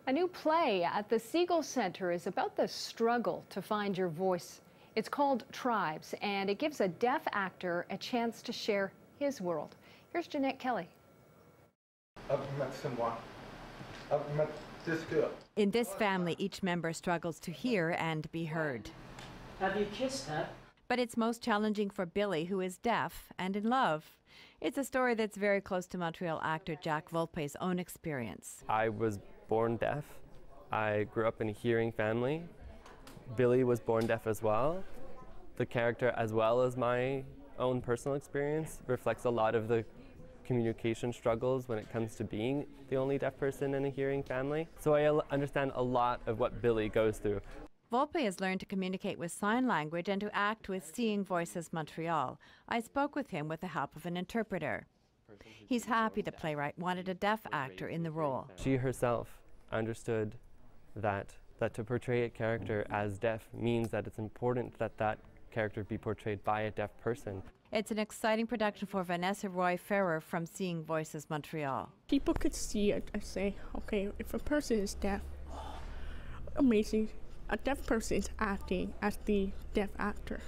A new play at the Segal Center is about the struggle to find your voice. It's called Tribes, and it gives a deaf actor a chance to share his world. Here's Jeanette Kelly. I've met someone. I've met this girl. In this family, each member struggles to hear and be heard. Have you kissed her? But it's most challenging for Billy, who is deaf and in love. It's a story that's very close to Montreal actor Jack Volpe's own experience. I was born deaf. I grew up in a hearing family. Billy was born deaf as well. The character, as well as my own personal experience, reflects a lot of the communication struggles when it comes to being the only deaf person in a hearing family. So I understand a lot of what Billy goes through. Volpe has learned to communicate with sign language and to act with Seeing Voices Montreal. I spoke with him with the help of an interpreter. He's happy the playwright wanted a deaf actor in the role. She herself understood that to portray a character as deaf means that it's important that that character be portrayed by a deaf person. It's an exciting production for Vanessa Roy-Ferrer from Seeing Voices Montreal. People could see it and say, okay, if a person is deaf, amazing. A deaf person is acting as the deaf actor.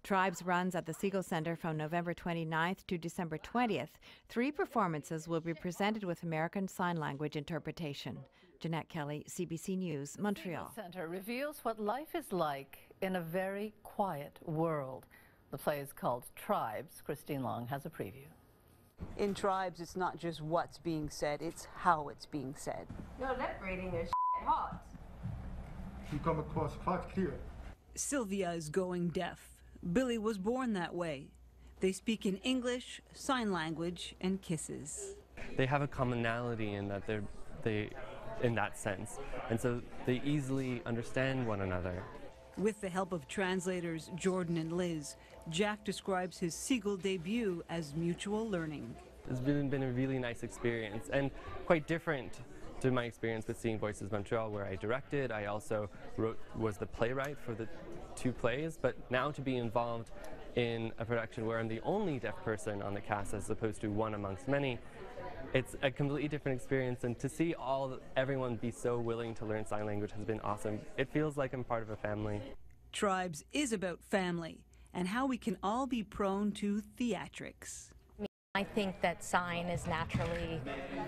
Tribes runs at the Segal Center from November 29th to December 20th. 3 performances will be presented with American Sign Language interpretation. Jeanette Kelly, CBC News, Montreal. The Center reveals what life is like in a very quiet world. The play is called Tribes. Christine Long has a preview. In Tribes, it's not just what's being said, it's how it's being said. Your lip reading is hot. You come across quite clear. Sylvia is going deaf. Billy was born that way. They speak in English, sign language, and kisses. They have a commonality in that in that sense, and so they easily understand one another. With the help of translators Jordan and Liz, Jack describes his Segal debut as mutual learning. It's been a really nice experience and quite different to my experience with Seeing Voices Montreal, where I directed. I also was the playwright for the 2 plays, but now to be involved in a production where I'm the only deaf person on the cast as opposed to one amongst many, it's a completely different experience, and to see everyone be so willing to learn sign language has been awesome. It feels like I'm part of a family. Tribes is about family and how we can all be prone to theatrics. I think that sign is naturally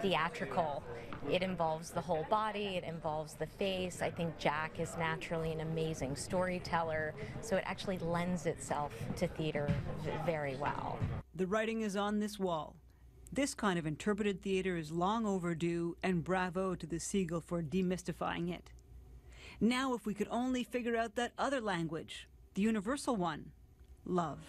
theatrical. It involves the whole body, it involves the face. I think Jack is naturally an amazing storyteller, so it actually lends itself to theater very well. The writing is on this wall. This kind of interpreted theater is long overdue, and bravo to the Segal for demystifying it. Now if we could only figure out that other language, the universal one, love.